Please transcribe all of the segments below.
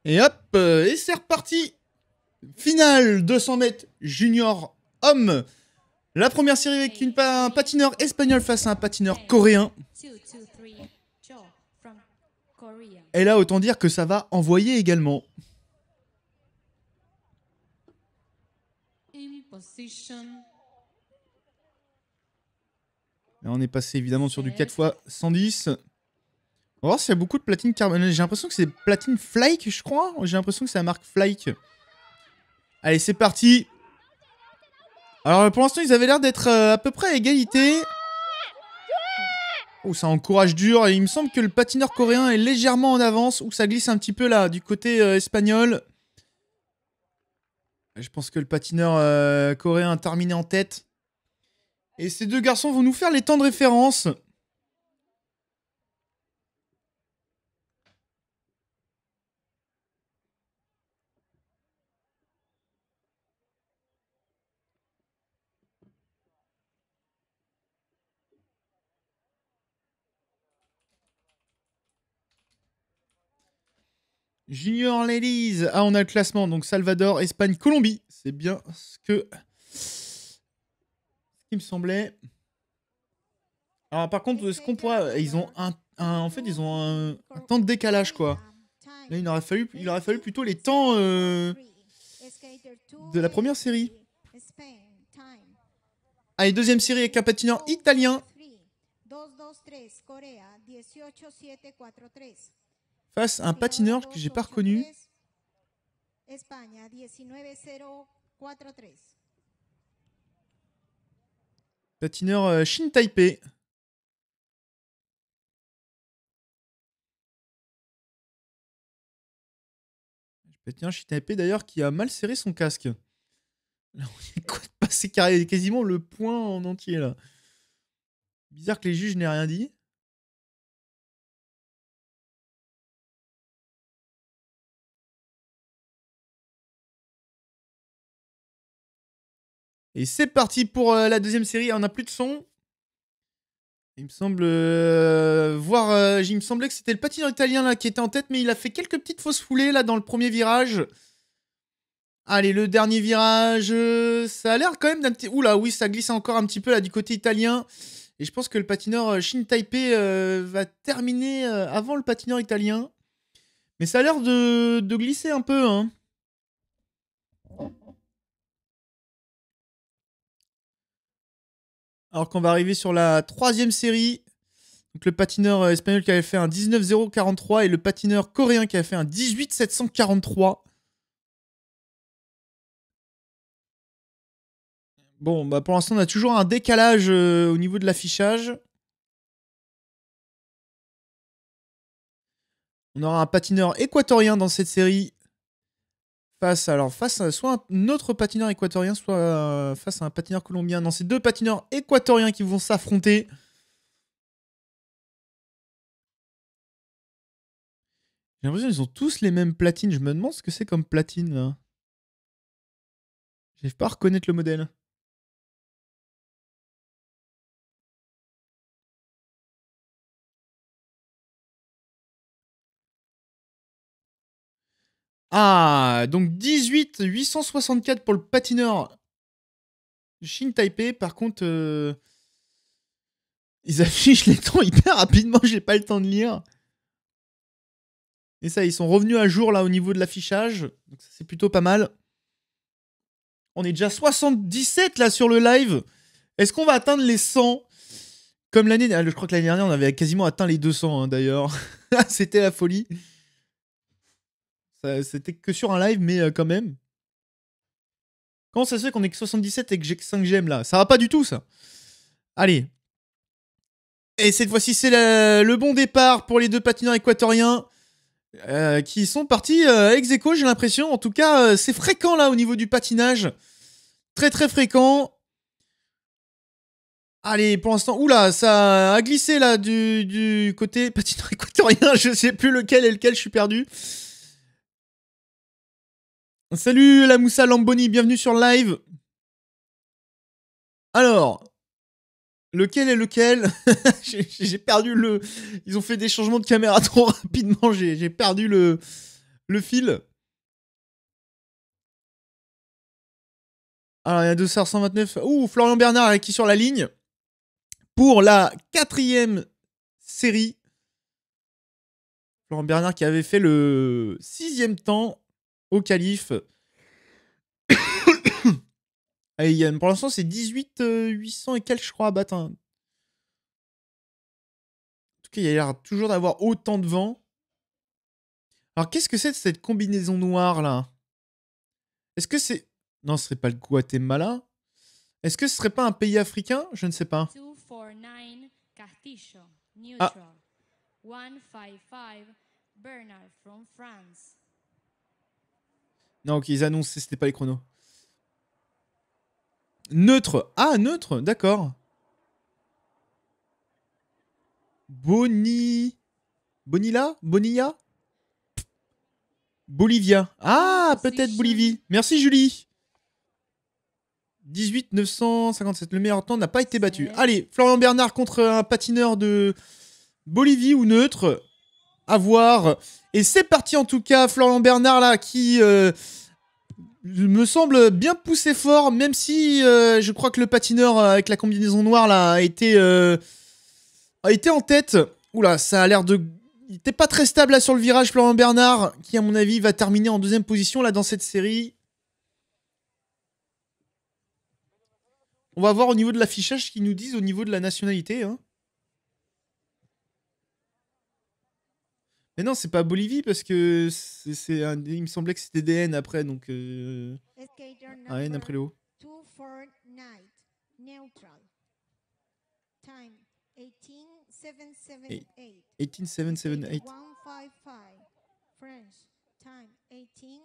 Et hop, et c'est reparti. Finale 200 mètres junior homme. La première série avec un patineur espagnol face à un patineur coréen. Et là, autant dire que ça va envoyer également. Là, on est passé évidemment sur du 4x110. On va voir s'il y a beaucoup de platine carbone. J'ai l'impression que c'est platine flake, je crois. J'ai l'impression que c'est la marque flake. Allez, c'est parti. Alors, pour l'instant, ils avaient l'air d'être à peu près à égalité. Oh, ça encourage dur. Et il me semble que le patineur coréen est légèrement en avance. Ou ça glisse un petit peu là, du côté espagnol. Je pense que le patineur coréen a terminé en tête. Et ces deux garçons vont nous faire les temps de référence. Junior Ladies. Ah, on a le classement. Donc Salvador, Espagne, Colombie. C'est bien ce qui me semblait. Alors par contre, est-ce qu'on pourrait... Ils ont en fait, ils ont un temps de décalage, quoi. Là, il aurait fallu plutôt les temps de la première série. Allez, deuxième série avec un patineur italien. Face à un patineur que j'ai pas reconnu. Patineur Shin Taipei. Patineur Shin Taipei d'ailleurs qui a mal serré son casque. Là, on est passé quasiment le point en entier là. Bizarre que les juges n'aient rien dit. Et c'est parti pour la deuxième série. On n'a plus de son. Il me semble il me semblait que c'était le patineur italien là qui était en tête, mais il a fait quelques petites fausses foulées là dans le premier virage. Allez, le dernier virage, ça a l'air quand même d'un petit... Oula, oui, ça glisse encore un petit peu là du côté italien. Et je pense que le patineur Shin Taipei va terminer avant le patineur italien. Mais ça a l'air de glisser un peu, hein. Alors qu'on va arriver sur la troisième série. Donc le patineur espagnol qui avait fait un 19-0-43 et le patineur coréen qui avait fait un 18-743. Bon, bah pour l'instant, on a toujours un décalage au niveau de l'affichage. On aura un patineur équatorien dans cette série face à soit un autre patineur équatorien, soit face à un patineur colombien. Dans ces deux patineurs équatoriens qui vont s'affronter. J'ai l'impression qu'ils ont tous les mêmes platines. Je me demande ce que c'est comme platine là. J'arrive pas à reconnaître le modèle. Ah, donc 18 864 pour le patineur Shin Taipei. Par contre, ils affichent les temps hyper rapidement. J'ai pas le temps de lire. Et ça, ils sont revenus à jour là au niveau de l'affichage. Donc ça, c'est plutôt pas mal. On est déjà 77 là sur le live. Est-ce qu'on va atteindre les 100 comme l'année dernière? Je crois que l'année dernière, on avait quasiment atteint les 200 hein, d'ailleurs. C'était la folie. C'était que sur un live, mais quand même. Comment ça se fait qu'on est que 77 et que j'ai que 5 gemmes là? Ça va pas du tout ça. Allez. Et cette fois-ci, c'est le bon départ pour les deux patineurs équatoriens qui sont partis ex aequo, j'ai l'impression. En tout cas, c'est fréquent là au niveau du patinage. Très très fréquent. Allez, pour l'instant, oula, ça a glissé là du côté patineur équatorien. Je sais plus lequel est lequel, je suis perdu. Salut la Moussa Lamboni, bienvenue sur le live. Alors, lequel est lequel? J'ai perdu le... Ils ont fait des changements de caméra trop rapidement, j'ai perdu le le fil. Alors, il y a 229. Ouh, Florian Bernard qui est sur la ligne pour la 4e série. Florian Bernard qui avait fait le 6e temps au qualif. Et pour l'instant, c'est 18 800 et quelques, je crois, à battre. En tout cas, il y a l'air toujours d'avoir autant de vent. Alors, qu'est-ce que c'est de cette combinaison noire, là? Est-ce que c'est... Non, ce serait pas le Guatemala? Est-ce que ce serait pas un pays africain? Je ne sais pas. 249 Castillo, Ah. neutral. 155 Bernard from France. Non, ok, ils annoncent, c'était pas les chronos. Neutre. Ah, neutre, d'accord. Bonilla? Bolivia. Ah, peut-être Bolivie. Merci, Julie. 18 957. Le meilleur temps n'a pas été battu. Allez, Florian Bernard contre un patineur de Bolivie ou neutre. À voir. Et c'est parti en tout cas. Florian Bernard là qui me semble bien poussé fort. Même si je crois que le patineur avec la combinaison noire là a été en tête. Oula, ça a l'air de... Il était pas très stable là sur le virage, Florian Bernard, qui à mon avis va terminer en 2e position là dans cette série. On va voir au niveau de l'affichage ce qu'ils nous disent au niveau de la nationalité. Hein. Mais non, c'est pas Bolivie parce que il me semblait que c'était DN après, donc... Ah, N après le haut. 249 neutral. Time 18778. 18778. 155 French. Time 18.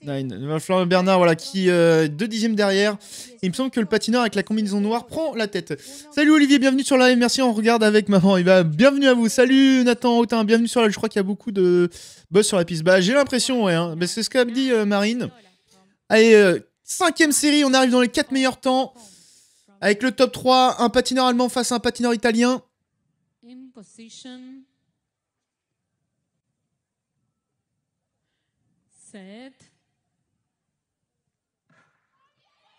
9. Florian Bernard, voilà, qui 2 dixièmes derrière. Il me semble que le patineur avec la combinaison noire prend la tête. Salut Olivier, bienvenue sur live. Merci, on regarde avec maman. Et bah, bienvenue à vous. Salut Nathan Autin, bienvenue sur live. Je crois qu'il y a beaucoup de boss sur la piste. Bah, j'ai l'impression, ouais. Hein. Bah, c'est ce qu'a dit Marine. Allez, 5e série, on arrive dans les 4 meilleurs temps. Avec le top 3, un patineur allemand face à un patineur italien. In position. Set.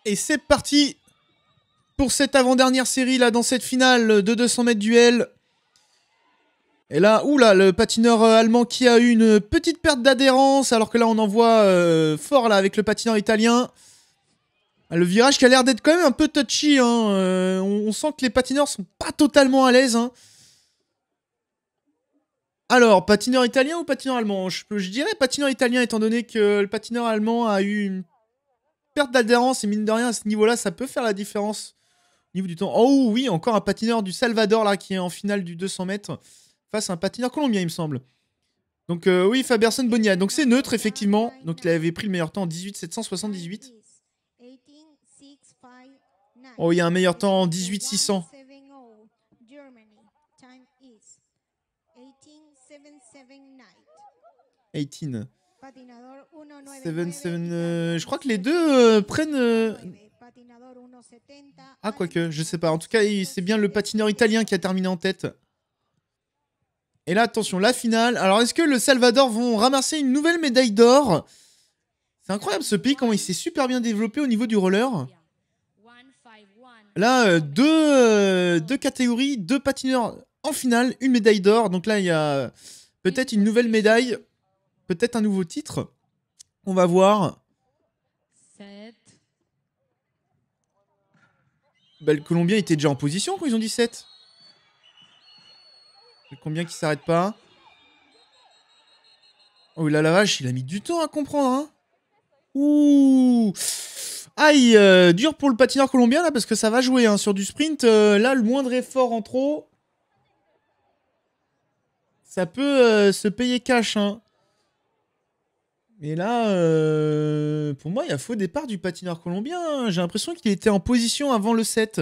Et c'est parti pour cette avant-dernière série là dans cette finale de 200 mètres duel. Et là, oula, le patineur allemand qui a eu une petite perte d'adhérence alors que là on en voit fort là avec le patineur italien. Le virage qui a l'air d'être quand même un peu touchy. Hein. On sent que les patineurs sont pas totalement à l'aise. Hein. Alors, patineur italien ou patineur allemand? Je dirais patineur italien étant donné que le patineur allemand a eu une perte d'adhérence et mine de rien à ce niveau-là, ça peut faire la différence au niveau du temps. Oh oui, encore un patineur du Salvador là qui est en finale du 200 mètres face à un patineur colombien, il me semble. Donc oui, Faberson Bonilla. Donc c'est neutre effectivement. Donc il avait pris le meilleur temps en 18 778. Oh, il y a un meilleur temps en 18 600. 18. 7, je crois que les deux prennent... Ah, quoique, je sais pas. En tout cas, c'est bien le patineur italien qui a terminé en tête. Et là, attention, la finale. Alors, est-ce que le Salvador vont ramasser une nouvelle médaille d'or? C'est incroyable ce pays, comment il s'est super bien développé au niveau du roller. Là, deux catégories, 2 patineurs en finale, une médaille d'or. Donc là, il y a peut-être une nouvelle médaille, peut-être un nouveau titre. On va voir. Bah, le Colombien était déjà en position quand ils ont dit 7. Le Colombien qui s'arrête pas. Oh là la vache, il a mis du temps à comprendre. Hein. Ouh. Aïe, dur pour le patineur colombien là parce que ça va jouer hein, sur du sprint. Là, le moindre effort en trop, ça peut se payer cash. Hein. Mais là, pour moi, il y a faux départ du patineur colombien. Hein. J'ai l'impression qu'il était en position avant le 7.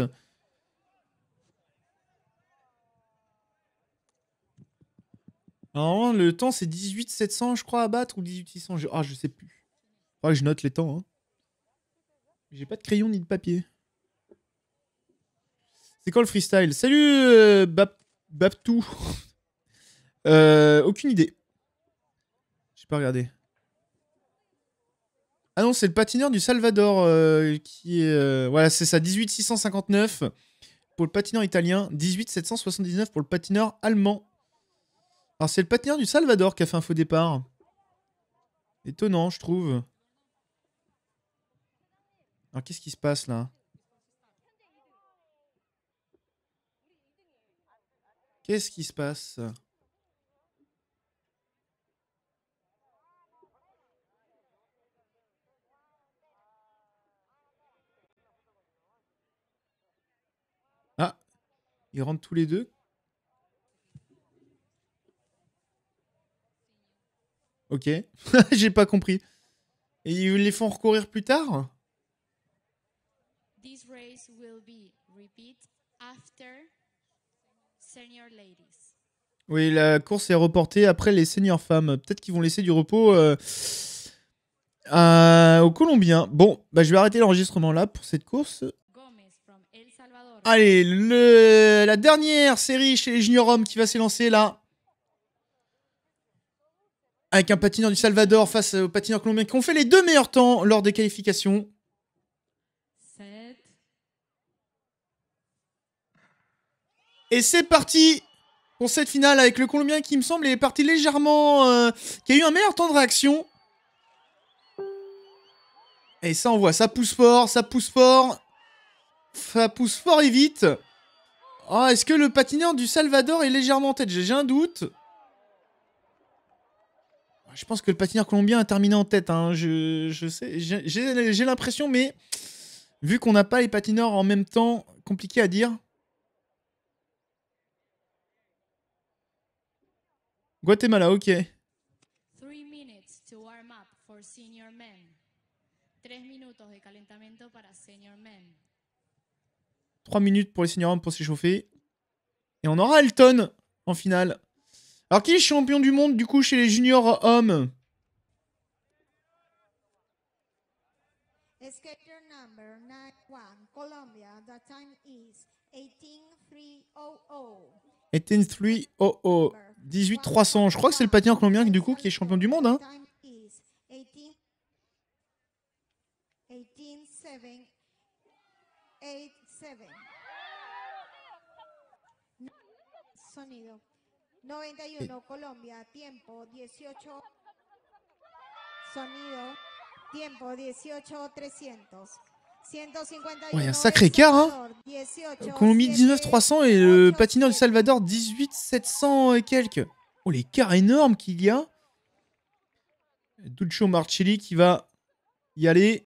Normalement, le temps, c'est 18 700, je crois, à battre, ou 18 600. Ah, je sais plus. Faudrait que je note les temps. Hein. J'ai pas de crayon ni de papier. C'est quoi le freestyle? Salut, Baptou. Aucune idée. J'ai pas regardé. Ah non, c'est le patineur du Salvador qui est... voilà, c'est ça, 18 659 pour le patineur italien, 18 779 pour le patineur allemand. Alors c'est le patineur du Salvador qui a fait un faux départ. Étonnant, je trouve. Alors qu'est-ce qui se passe là? Qu'est-ce qui se passe? Ah, ils rentrent tous les deux. Ok, j'ai pas compris. Et ils les font recourir plus tard? This race will be repeat after senior ladies. Oui, la course est reportée après les seniors femmes. Peut-être qu'ils vont laisser du repos aux Colombiens. Bon, bah, je vais arrêter l'enregistrement là pour cette course. Gomez from El Salvador. Allez, la dernière série chez les juniors hommes qui va s'élancer là. Avec un patineur du Salvador face aux patineurs colombiens qui ont fait les 2 meilleurs temps lors des qualifications. 7. Et c'est parti pour cette finale avec le Colombien qui me semble est parti légèrement... qui a eu un meilleur temps de réaction. Et ça on voit, ça pousse fort, ça pousse fort. Ça pousse fort et vite. Oh, est-ce que le patineur du Salvador est légèrement en tête? J'ai un doute. Je pense que le patineur colombien a terminé en tête. Hein. Je sais, j'ai l'impression, mais vu qu'on n'a pas les patineurs en même temps, compliqué à dire. Guatemala, ok. 3 minutes to warm up for senior men. 3 minutos de calentamiento para senior men. 3 minutes pour les seniors hommes pour s'échauffer. Et on aura Elton en finale. Alors, qui est champion du monde, du coup, chez les juniors hommes? Skater number 91, Colombia. The time is 18,300. 18-300. 18-300. Je crois que c'est le patineur colombien, du coup, qui est champion du monde. Hein. Time is 18,787. Sonido. 91, Colombia. Tiempo 18. Sonido. Tiempo 18,300. 151. Ouais, un sacré écart, hein. 18, Colombie 19-300 et le patineur du Salvador 18-700 et quelques. Oh, l'écart énorme qu'il y a. Duccio Marcelli qui va y aller.